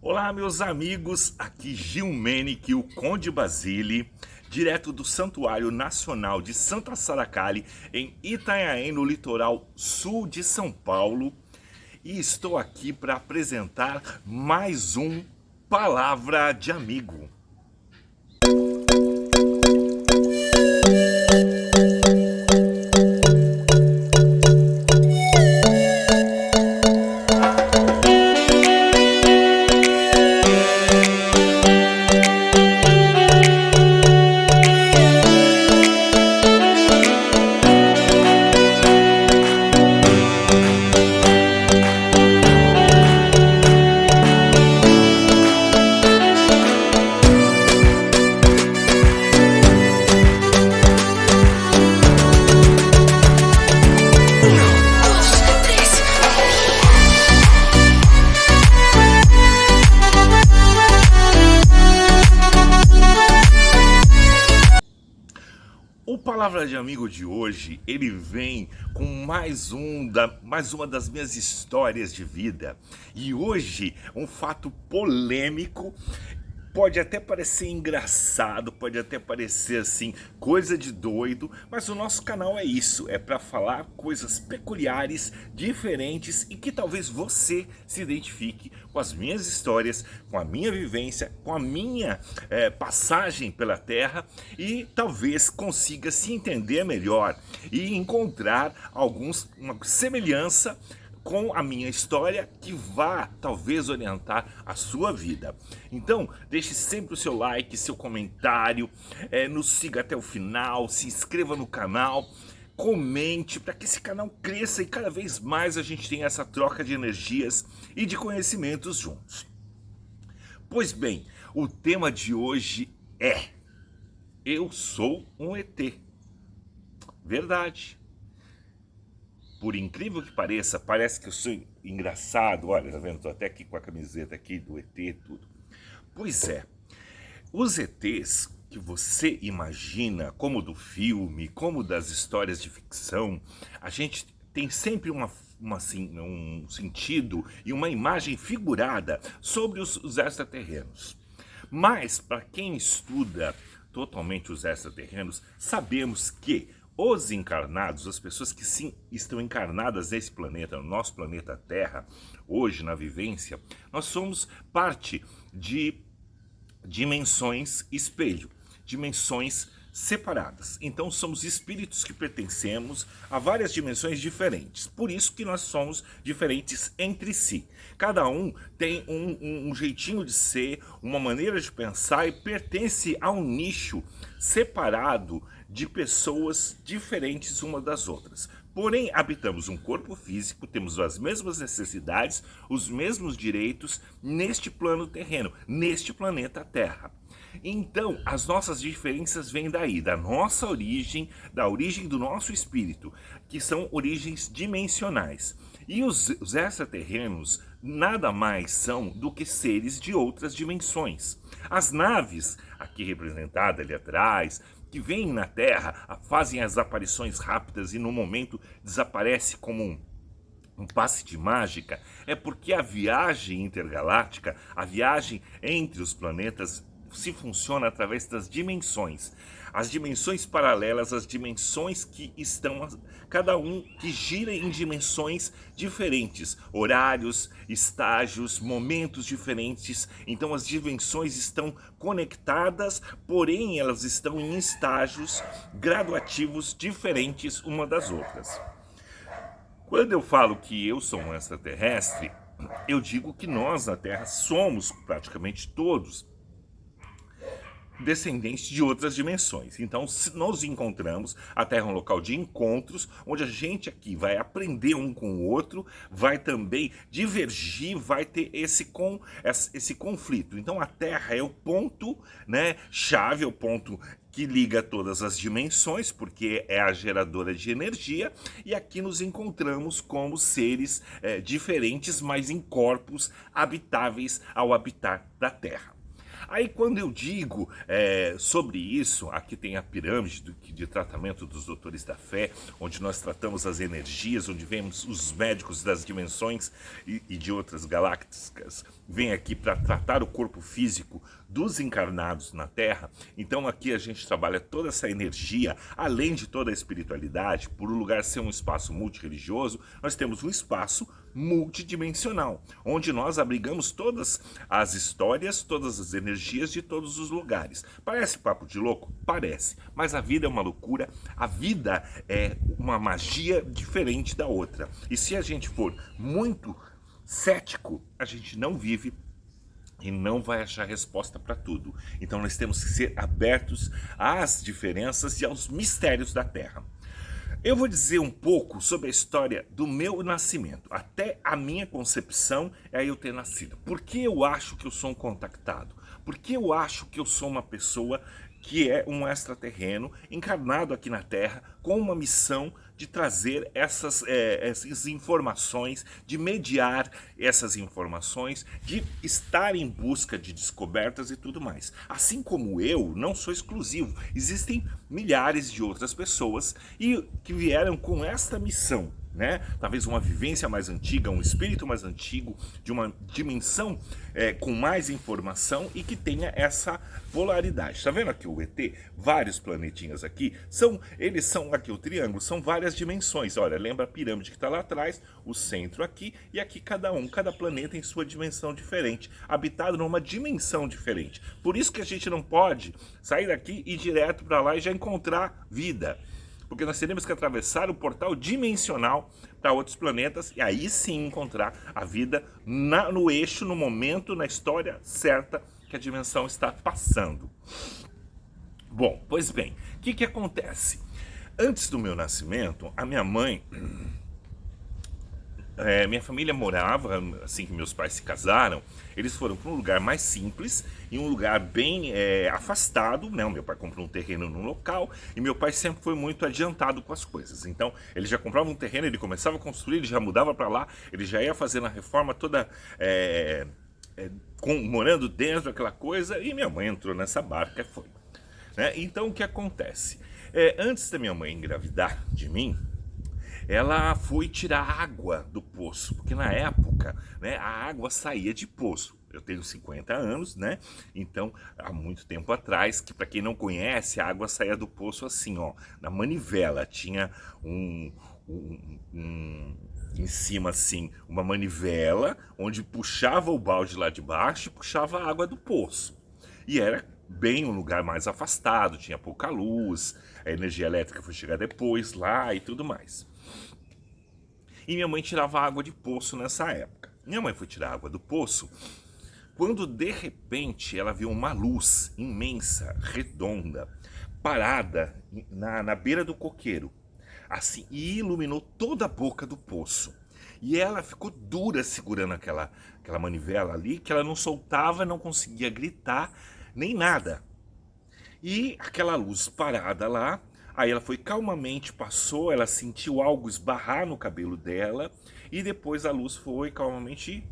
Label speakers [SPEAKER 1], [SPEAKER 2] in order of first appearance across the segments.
[SPEAKER 1] Olá, meus amigos, aqui Gil Menich, o Conde Basile, direto do Santuário Nacional de Santa Saracali, em Itanhaém, no litoral sul de São Paulo, e estou aqui para apresentar mais um Palavra de Amigo. O Palavra de Amigo de hoje, ele vem com mais uma das minhas histórias de vida. E hoje, um fato polêmico, pode até parecer engraçado, pode até parecer assim, coisa de doido, mas o nosso canal é isso, é para falar coisas peculiares, diferentes e que talvez você se identifique com as minhas histórias, com a minha vivência, com a minha passagem pela Terra e talvez consiga se entender melhor e encontrar uma semelhança com a minha história que vá talvez orientar a sua vida. Então, deixe sempre o seu like, seu comentário, nos siga até o final, se inscreva no canal, comente para que esse canal cresça e cada vez mais a gente tenha essa troca de energias e de conhecimentos juntos. Pois bem, o tema de hoje é: eu sou um ET. Verdade. Por incrível que pareça, parece que eu sou engraçado. Olha, tá vendo? Tô até aqui com a camiseta aqui do ET e tudo. Pois é, os ETs que você imagina, como do filme, como das histórias de ficção, a gente tem sempre um sentido e uma imagem figurada sobre os extraterrenos. Mas, para quem estuda totalmente os extraterrenos, sabemos que os encarnados, as pessoas que sim estão encarnadas nesse planeta, no nosso planeta Terra, hoje na vivência, nós somos parte de dimensões espelho, dimensões separadas. Então somos espíritos que pertencemos a várias dimensões diferentes. Por isso que nós somos diferentes entre si. Cada um tem um jeitinho de ser, uma maneira de pensar e pertence a um nicho separado de pessoas diferentes uma das outras. Porém, habitamos um corpo físico, temos as mesmas necessidades, os mesmos direitos neste plano terreno, neste planeta Terra. Então, as nossas diferenças vêm daí, da nossa origem, da origem do nosso espírito, que são origens dimensionais. E os extraterrenos nada mais são do que seres de outras dimensões. As naves, aqui representada ali atrás, que vêm na Terra, fazem as aparições rápidas e no momento desaparece como um passe de mágica, é porque a viagem intergaláctica, a viagem entre os planetas, se funciona através das dimensões. As dimensões paralelas, as dimensões que estão, cada um que gira em dimensões diferentes, horários, estágios, momentos diferentes. Então as dimensões estão conectadas, porém elas estão em estágios graduativos diferentes uma das outras. Quando eu falo que eu sou um extraterrestre, eu digo que nós na Terra somos praticamente todos descendentes de outras dimensões. Então, se nós encontramos, a Terra é um local de encontros, onde a gente aqui vai aprender um com o outro, vai também divergir, vai ter esse conflito. Então, a Terra é o ponto, né, chave, é o ponto que liga todas as dimensões, porque é a geradora de energia, e aqui nos encontramos como seres diferentes, mas em corpos habitáveis ao habitar da Terra. Aí quando eu digo sobre isso, aqui tem a pirâmide de tratamento dos doutores da fé, onde nós tratamos as energias, onde vemos os médicos das dimensões e de outras galácticas, vêm aqui para tratar o corpo físico dos encarnados na Terra. Então aqui a gente trabalha toda essa energia, além de toda a espiritualidade, por o lugar ser um espaço multirreligioso, nós temos um espaço multidimensional, onde nós abrigamos todas as histórias, todas as energias de todos os lugares. Parece papo de louco? Parece, mas a vida é uma loucura, a vida é uma magia diferente da outra. E se a gente for muito cético, a gente não vive e não vai achar resposta para tudo. Então nós temos que ser abertos às diferenças e aos mistérios da Terra. Eu vou dizer um pouco sobre a história do meu nascimento, até a minha concepção é eu ter nascido. Por que eu acho que eu sou um contactado? Por que eu acho que eu sou uma pessoa que é um extraterreno encarnado aqui na Terra com uma missão de trazer essas informações, de mediar essas informações, de estar em busca de descobertas e tudo mais. Assim como eu, não sou exclusivo. Existem milhares de outras pessoas que vieram com esta missão. Né? Talvez uma vivência mais antiga, um espírito mais antigo, de uma dimensão com mais informação e que tenha essa polaridade. Tá vendo aqui o ET? Vários planetinhas aqui, eles são aqui o triângulo, são várias dimensões. Olha, lembra a pirâmide que está lá atrás, o centro aqui e aqui cada planeta em sua dimensão diferente, habitado numa dimensão diferente. Por isso que a gente não pode sair daqui e ir direto para lá e já encontrar vida. Porque nós teremos que atravessar o portal dimensional para outros planetas e aí sim encontrar a vida no eixo, no momento, na história certa que a dimensão está passando. Bom, pois bem, o que acontece? Antes do meu nascimento, a minha mãe... minha família morava, assim que meus pais se casaram, eles foram para um lugar mais simples, em um lugar bem afastado, né? O meu pai comprou um terreno num local, e meu pai sempre foi muito adiantado com as coisas. Então, ele já comprava um terreno, ele começava a construir, ele já mudava para lá, ele já ia fazendo a reforma toda, morando dentro daquela coisa, e minha mãe entrou nessa barca e foi. Né? Então, o que acontece? Antes da minha mãe engravidar de mim, ela foi tirar água do poço, porque na época, né, a água saía de poço. Eu tenho 50 anos, né? Então, há muito tempo atrás, que para quem não conhece, a água saía do poço assim, ó, na manivela. Tinha em cima assim, uma manivela, onde puxava o balde lá de baixo e puxava a água do poço. E era bem um lugar mais afastado, tinha pouca luz, a energia elétrica foi chegar depois lá e tudo mais. E minha mãe tirava água de poço nessa época. Minha mãe foi tirar água do poço quando de repente ela viu uma luz imensa, redonda, parada na beira do coqueiro, assim, e iluminou toda a boca do poço. E ela ficou dura segurando aquela manivela ali, que ela não soltava, não conseguia gritar, nem nada. E aquela luz parada lá, aí ela foi calmamente, passou, ela sentiu algo esbarrar no cabelo dela, e depois a luz foi calmamente e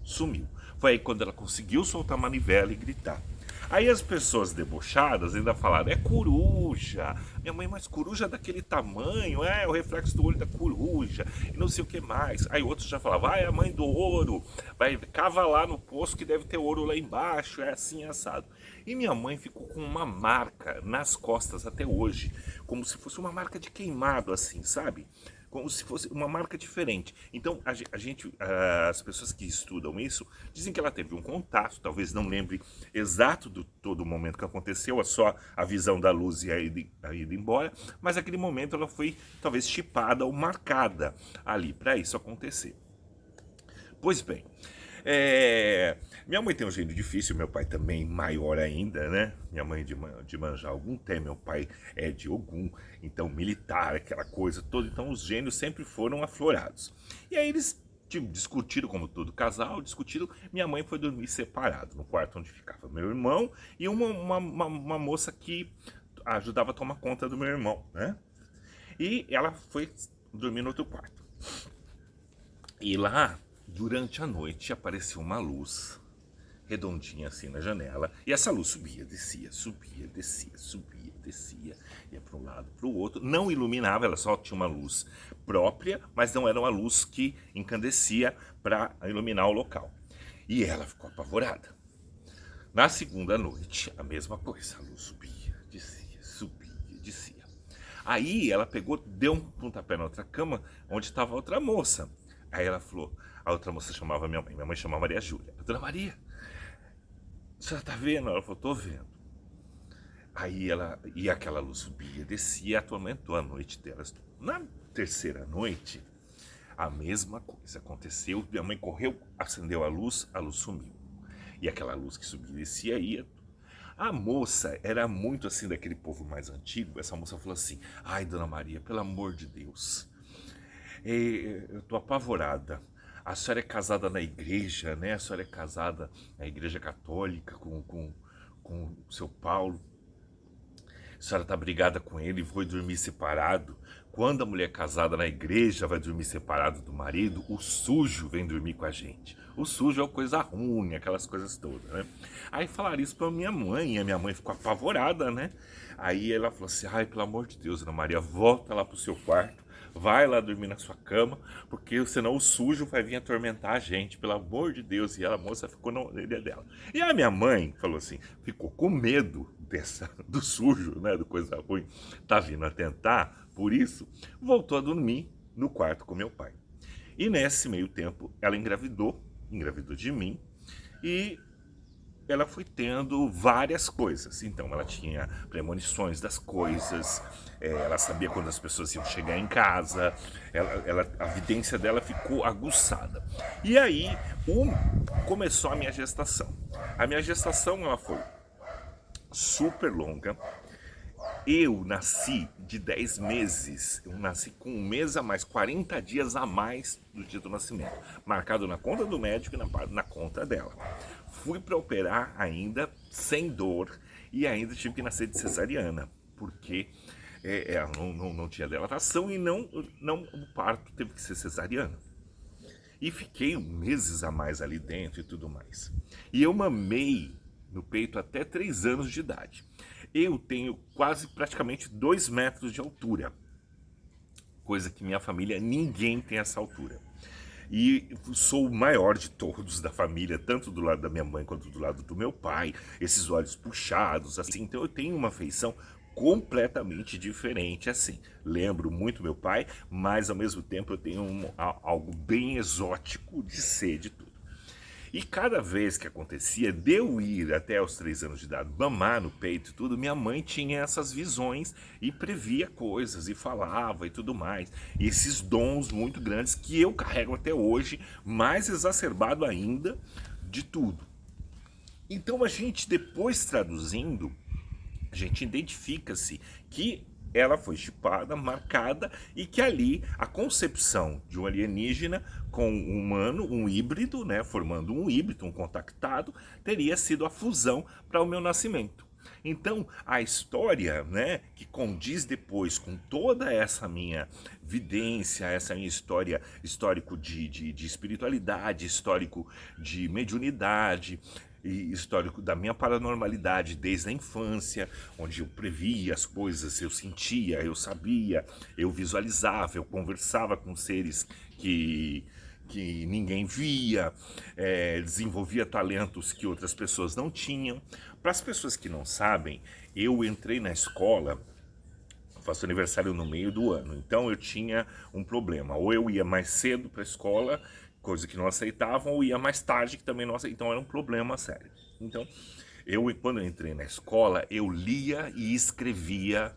[SPEAKER 1] sumiu. Foi aí quando ela conseguiu soltar a manivela e gritar. Aí as pessoas debochadas ainda falaram, é coruja. Minha mãe, mas coruja daquele tamanho, é o reflexo do olho da coruja, e não sei o que mais. Aí outros já falavam, é a mãe do ouro, vai cava lá no poço que deve ter ouro lá embaixo, é assim, assado. E minha mãe ficou com uma marca nas costas até hoje, como se fosse uma marca de queimado, assim, sabe? Como se fosse uma marca diferente. Então, as pessoas que estudam isso, dizem que ela teve um contato, talvez não lembre exato do todo o momento que aconteceu, é só a visão da luz e a ida embora, mas naquele momento ela foi talvez chipada ou marcada ali para isso acontecer. Pois bem, minha mãe tem um gênio difícil, meu pai também maior ainda, né? Minha mãe de manjar algum tem, meu pai é de Ogum, então militar, aquela coisa toda. Então os gênios sempre foram aflorados. E aí eles discutiram, como todo casal, minha mãe foi dormir separado, no quarto onde ficava meu irmão e uma moça que ajudava a tomar conta do meu irmão, né? E ela foi dormir no outro quarto. E lá, durante a noite, apareceu uma luz redondinha assim na janela, e essa luz subia, descia, subia, descia, subia, descia, ia para um lado, para o outro, não iluminava, ela só tinha uma luz própria, mas não era uma luz que incandescia para iluminar o local. E ela ficou apavorada. Na segunda noite, a mesma coisa, a luz subia, descia, descia. Aí ela pegou, deu um pontapé na outra cama, onde estava a outra moça. Aí ela falou, a outra moça chamava minha mãe chamava Maria Júlia. Dona Maria, a senhora tá vendo? Ela falou, tô vendo. Aí ela, e aquela luz subia, descia, atormentou a noite delas. Na terceira noite, a mesma coisa aconteceu. Minha mãe correu, acendeu a luz sumiu. E aquela luz que subia e descia ia. A moça era muito assim daquele povo mais antigo. Essa moça falou assim, ai, Dona Maria, pelo amor de Deus, eu tô apavorada. A senhora é casada na igreja, né? A senhora é casada na igreja católica com o seu Paulo. A senhora tá brigada com ele e foi dormir separado. Quando a mulher casada na igreja vai dormir separado do marido, o sujo vem dormir com a gente. O sujo é uma coisa ruim, aquelas coisas todas, né? Aí falaram isso pra minha mãe, e a minha mãe ficou apavorada, né? Aí ela falou assim, ai, pelo amor de Deus, Ana Maria, volta lá pro seu quarto, vai lá dormir na sua cama, porque senão o sujo vai vir atormentar a gente, pelo amor de Deus. E a moça ficou na orelha dela. E a minha mãe falou assim, ficou com medo do sujo, né, do coisa ruim, tá vindo a tentar, por isso, voltou a dormir no quarto com meu pai. E nesse meio tempo, ela engravidou de mim, e ela foi tendo várias coisas. Então ela tinha premonições das coisas, ela sabia quando as pessoas iam chegar em casa, a vidência dela ficou aguçada. E aí começou a minha gestação. A minha gestação ela foi super longa. Eu nasci de 10 meses, eu nasci com um mês a mais, 40 dias a mais do dia do nascimento, marcado na conta do médico e na conta dela. Fui para operar ainda sem dor e ainda tive que nascer de cesariana, porque não tinha dilatação e o parto teve que ser cesariana. E fiquei meses a mais ali dentro e tudo mais. E eu mamei no peito até 3 anos de idade. Eu tenho quase praticamente 2 metros de altura, coisa que minha família, ninguém tem essa altura. E sou o maior de todos da família, tanto do lado da minha mãe quanto do lado do meu pai, esses olhos puxados, assim. Então eu tenho uma feição completamente diferente, assim. Lembro muito meu pai, mas ao mesmo tempo eu tenho algo bem exótico de ser de tudo. E cada vez que acontecia de eu ir até os 3 anos de idade, mamar no peito e tudo, minha mãe tinha essas visões e previa coisas e falava e tudo mais. E esses dons muito grandes que eu carrego até hoje, mais exacerbado ainda de tudo. Então a gente, depois traduzindo, a gente identifica-se que ela foi chipada, marcada, e que ali a concepção de um alienígena com um humano, um híbrido, né, formando um híbrido, um contactado, teria sido a fusão para o meu nascimento. Então, a história, né, que condiz depois com toda essa minha vidência, essa minha histórico de espiritualidade, histórico de mediunidade, e histórico da minha paranormalidade desde a infância, onde eu previa as coisas, eu sentia, eu sabia, eu visualizava, eu conversava com seres que ninguém via, desenvolvia talentos que outras pessoas não tinham. Para as pessoas que não sabem, eu entrei na escola, faço aniversário no meio do ano, então eu tinha um problema, ou eu ia mais cedo para a escola, coisa que não aceitavam, ou ia mais tarde, que também não aceitavam, então era um problema sério. Então, quando eu entrei na escola, eu lia e escrevia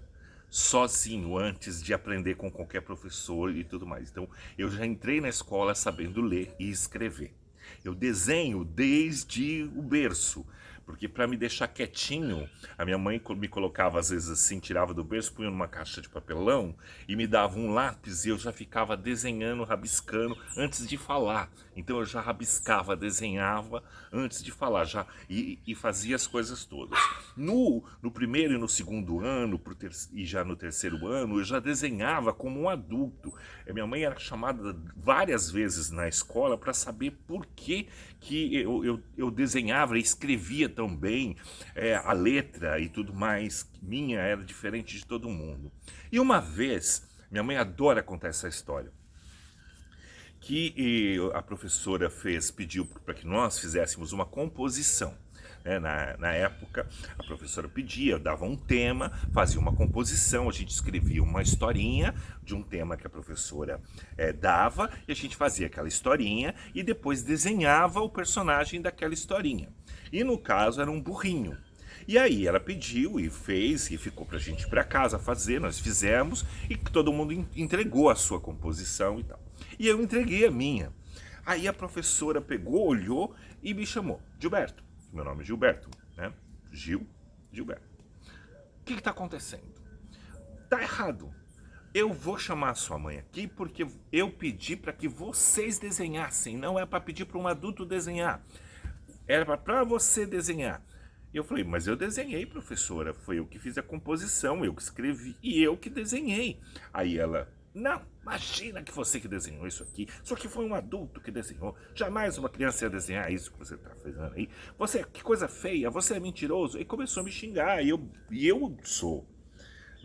[SPEAKER 1] sozinho antes de aprender com qualquer professor e tudo mais. Então, eu já entrei na escola sabendo ler e escrever. Eu desenho desde o berço, Porque para me deixar quietinho, a minha mãe me colocava às vezes assim, tirava do berço, punha numa caixa de papelão e me dava um lápis e eu já ficava desenhando, rabiscando antes de falar. Então eu já rabiscava, desenhava antes de falar já e fazia as coisas todas. No primeiro e no segundo ano, e já no terceiro ano, eu já desenhava como um adulto. A minha mãe era chamada várias vezes na escola para saber por que eu desenhava e escrevia tão bem, a letra e tudo mais. Minha era diferente de todo mundo. E uma vez, minha mãe adora contar essa história, que a professora pediu para que nós fizéssemos uma composição. Na época, a professora pedia, dava um tema, fazia uma composição, a gente escrevia uma historinha de um tema que a professora dava, e a gente fazia aquela historinha e depois desenhava o personagem daquela historinha. E no caso era um burrinho. E aí ela pediu e fez, e ficou pra gente ir pra casa fazer, nós fizemos, e todo mundo entregou a sua composição e tal. E eu entreguei a minha. Aí a professora pegou, olhou e me chamou. Gilberto, meu nome é Gilberto, né? Gilberto. O que está acontecendo? Tá errado. Eu vou chamar a sua mãe aqui porque eu pedi para que vocês desenhassem. Não é para pedir para um adulto desenhar. Era para você desenhar. E eu falei, mas eu desenhei, professora. Foi eu que fiz a composição, eu que escrevi e eu que desenhei. Aí ela... Não, imagina que você que desenhou isso aqui. Isso aqui foi um adulto que desenhou. Jamais uma criança ia desenhar isso que você está fazendo aí. Você, que coisa feia, você é mentiroso. E começou a me xingar. E eu sou,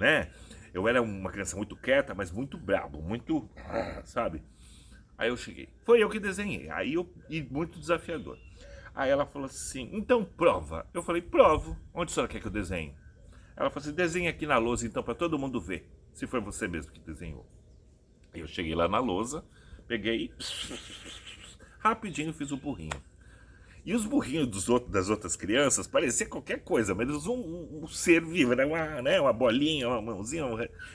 [SPEAKER 1] né? Eu era uma criança muito quieta, mas muito brabo, muito, sabe? Aí eu cheguei. Foi eu que desenhei. E muito desafiador. Aí ela falou assim, então prova. Eu falei, provo. Onde a senhora quer que eu desenhe? Ela falou assim, desenha aqui na lousa então para todo mundo ver. Se foi você mesmo que desenhou. Eu cheguei lá na lousa, peguei e rapidinho fiz o burrinho. E os burrinhos das outras crianças parecia qualquer coisa, mas um ser vivo, né? Uma bolinha, uma mãozinha.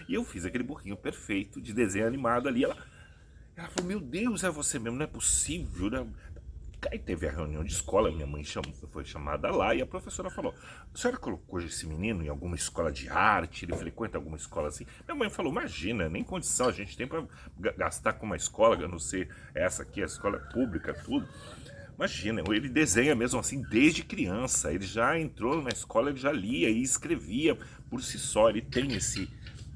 [SPEAKER 1] E eu fiz aquele burrinho perfeito de desenho animado ali. Ela falou, meu Deus, é você mesmo, não é possível, né? Aí teve a reunião de escola, minha mãe foi chamada lá e a professora falou, a senhora colocou esse menino em alguma escola de arte, ele frequenta alguma escola assim? Minha mãe falou, imagina, nem condição a gente tem para gastar com uma escola, a não ser essa aqui, a escola pública, tudo. Imagina, ele desenha mesmo assim desde criança, ele já entrou na escola, ele já lia e escrevia por si só, ele tem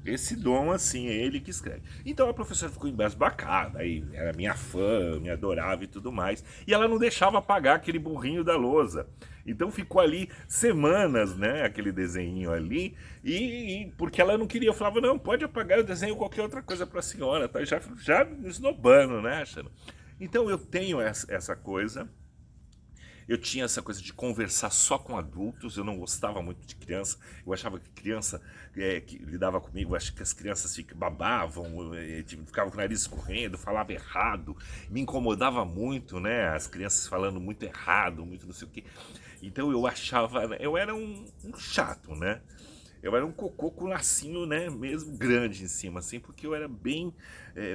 [SPEAKER 1] esse dom assim, é ele que escreve. Então a professora ficou embasbacada, aí era minha fã, me adorava e tudo mais, e ela não deixava apagar aquele burrinho da lousa. Então ficou ali semanas, né, aquele desenho ali, e porque ela não queria, eu falava, não, pode apagar, eu desenho qualquer outra coisa pra senhora, tá? Já me esnobando, né, achando. Então eu tenho essa coisa. Eu tinha essa coisa de conversar só com adultos, eu não gostava muito de criança, eu achava que criança que lidava comigo, eu acho que as crianças babavam, ficavam com o nariz escorrendo, falavam errado, me incomodava muito, né, as crianças falando muito errado, muito não sei o quê. Então eu achava, eu era um chato, né, eu era um cocô com lacinho, né, mesmo grande em cima, assim, porque eu era bem,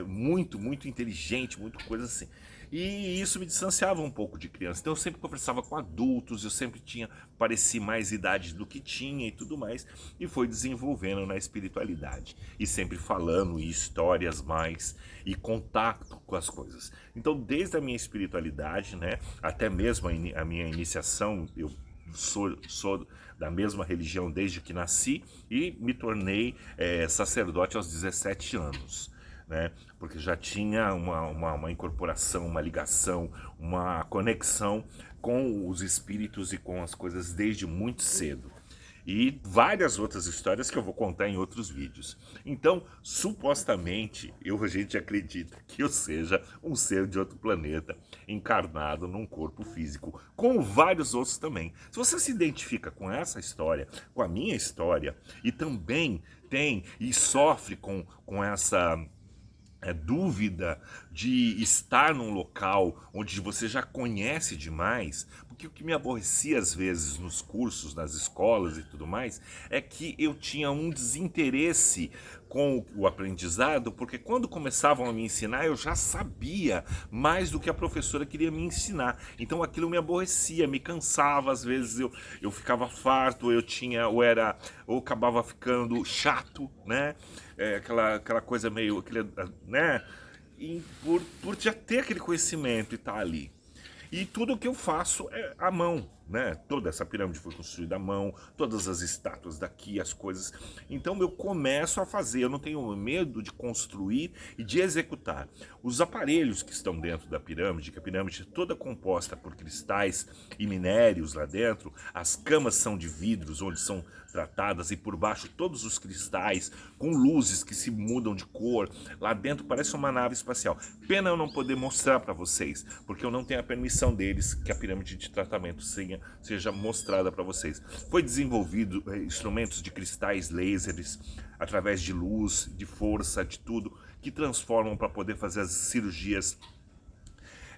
[SPEAKER 1] muito inteligente, muito coisa assim. E isso me distanciava um pouco de criança. Então eu sempre conversava com adultos, eu sempre pareci mais idade do que tinha e tudo mais. E foi desenvolvendo na espiritualidade. E sempre falando e histórias mais e contato com as coisas. Então desde a minha espiritualidade, né, até mesmo a minha iniciação, eu sou da mesma religião desde que nasci e me tornei sacerdote aos 17 anos. Né? Porque já tinha uma incorporação, uma ligação, uma conexão com os espíritos e com as coisas desde muito cedo. E várias outras histórias que eu vou contar em outros vídeos. Então, supostamente, a gente acredita que eu seja um ser de outro planeta, encarnado num corpo físico, com vários outros também. Se você se identifica com essa história, com a minha história, e também tem e sofre com essa dúvida de estar num local onde você já conhece demais, porque o que me aborrecia às vezes nos cursos, nas escolas e tudo mais, é que eu tinha um desinteresse com o aprendizado, porque quando começavam a me ensinar, eu já sabia mais do que a professora queria me ensinar. Então aquilo me aborrecia, me cansava, às vezes eu ficava farto, ou acabava ficando chato, né? Aquela coisa meio, né? E por já ter aquele conhecimento e estar ali. E tudo que eu faço é à mão, né? Toda essa pirâmide foi construída à mão, todas as estátuas daqui, as coisas. Então eu começo a fazer, eu não tenho medo de construir e de executar. Os aparelhos que estão dentro da pirâmide, que a pirâmide é toda composta por cristais e minérios lá dentro, as camas são de vidros, onde são tratadas, e por baixo todos os cristais com luzes que se mudam de cor. Lá dentro parece uma nave espacial. Pena eu não poder mostrar para vocês, porque eu não tenho a permissão deles que a pirâmide de tratamento seja mostrada para vocês. Foi desenvolvido instrumentos de cristais lasers através de luz, de força, de tudo que transformam para poder fazer as cirurgias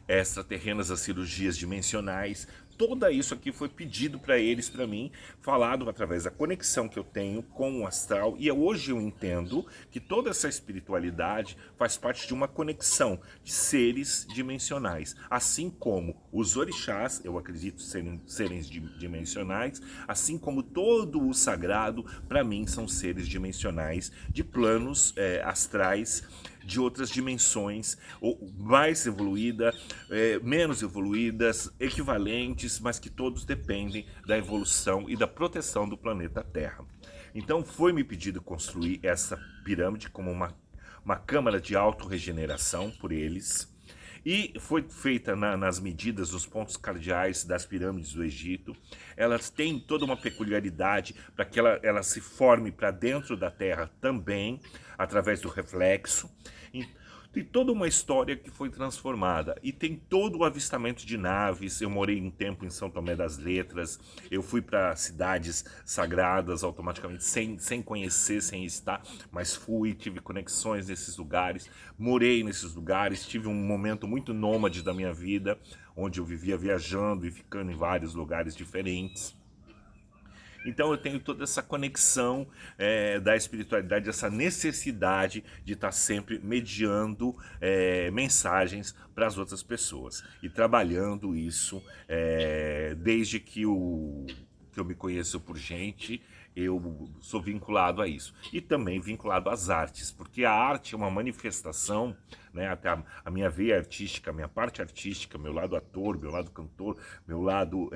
[SPEAKER 1] extraterrenas, as cirurgias dimensionais. Toda isso aqui foi pedido para eles, para mim, falado através da conexão que eu tenho com o astral. E hoje eu entendo que toda essa espiritualidade faz parte de uma conexão de seres dimensionais. Assim como os orixás, eu acredito serem seres dimensionais, assim como todo o sagrado, para mim, são seres dimensionais de planos astrais, de outras dimensões, ou mais evoluída, menos evoluídas, equivalentes, mas que todos dependem da evolução e da proteção do planeta Terra. Então foi-me pedido construir essa pirâmide como uma câmara de autorregeneração por eles, e foi feita nas medidas dos pontos cardeais das pirâmides do Egito. Elas têm toda uma peculiaridade para que ela se forme para dentro da Terra também, através do reflexo. Tem toda uma história que foi transformada, e tem todo o avistamento de naves. Eu morei um tempo em São Tomé das Letras, eu fui para cidades sagradas automaticamente, sem conhecer, sem estar, mas fui, tive conexões nesses lugares, morei nesses lugares, tive um momento muito nômade da minha vida, onde eu vivia viajando e ficando em vários lugares diferentes. Então eu tenho toda essa conexão da espiritualidade, essa necessidade de estar sempre mediando mensagens para as outras pessoas e trabalhando isso desde que eu me conheço por gente. Eu sou vinculado a isso. E também vinculado às artes, porque a arte é uma manifestação, né, até a minha veia artística, a minha parte artística, meu lado ator, meu lado cantor, meu lado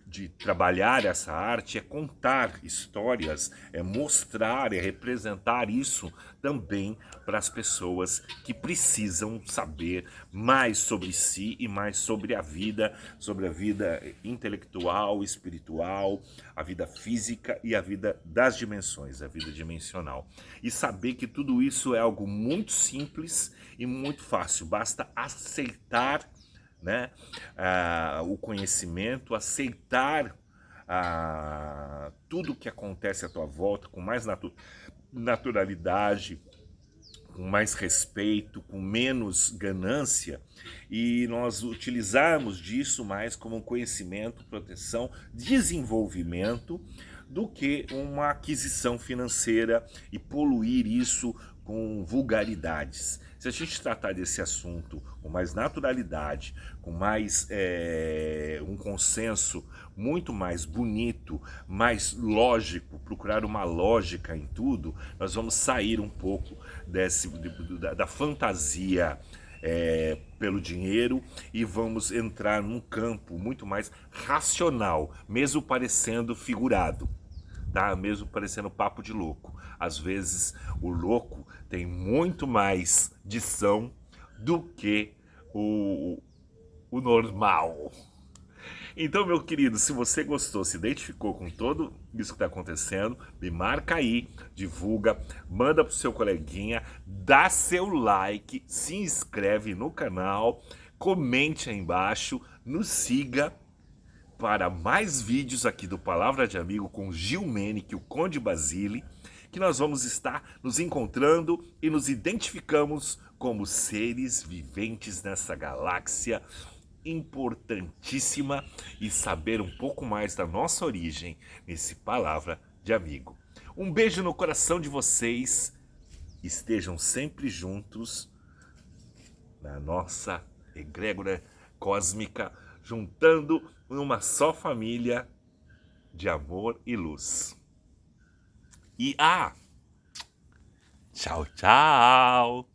[SPEAKER 1] de trabalhar essa arte é contar histórias, é mostrar, é representar isso também para as pessoas que precisam saber mais sobre si e mais sobre a vida intelectual, espiritual, a vida física e a vida das dimensões, a vida dimensional. E saber que tudo isso é algo muito simples e muito fácil, basta aceitar, né, o conhecimento, aceitar tudo que acontece à tua volta com mais naturalidade, com mais respeito, com menos ganância, e nós utilizarmos disso mais como um conhecimento, proteção, desenvolvimento, do que uma aquisição financeira e poluir isso com vulgaridades. Se a gente tratar desse assunto com mais naturalidade, com mais um consenso muito mais bonito, mais lógico, procurar uma lógica em tudo, nós vamos sair um pouco da fantasia pelo dinheiro, e vamos entrar num campo muito mais racional, mesmo parecendo figurado. Tá? Mesmo parecendo papo de louco. Às vezes o louco tem muito mais dição do que o normal. Então, meu querido, se você gostou, se identificou com tudo isso que está acontecendo, me marca aí, divulga, manda pro seu coleguinha, dá seu like, se inscreve no canal, comente aí embaixo, nos siga para mais vídeos aqui do Palavra de Amigo com Gil Menec, o Conde Basile, que nós vamos estar nos encontrando e nos identificamos como seres viventes nessa galáxia importantíssima e saber um pouco mais da nossa origem nesse Palavra de Amigo. Um beijo no coração de vocês. Estejam sempre juntos na nossa egrégora cósmica, juntando numa só família de amor e luz. E tchau, tchau!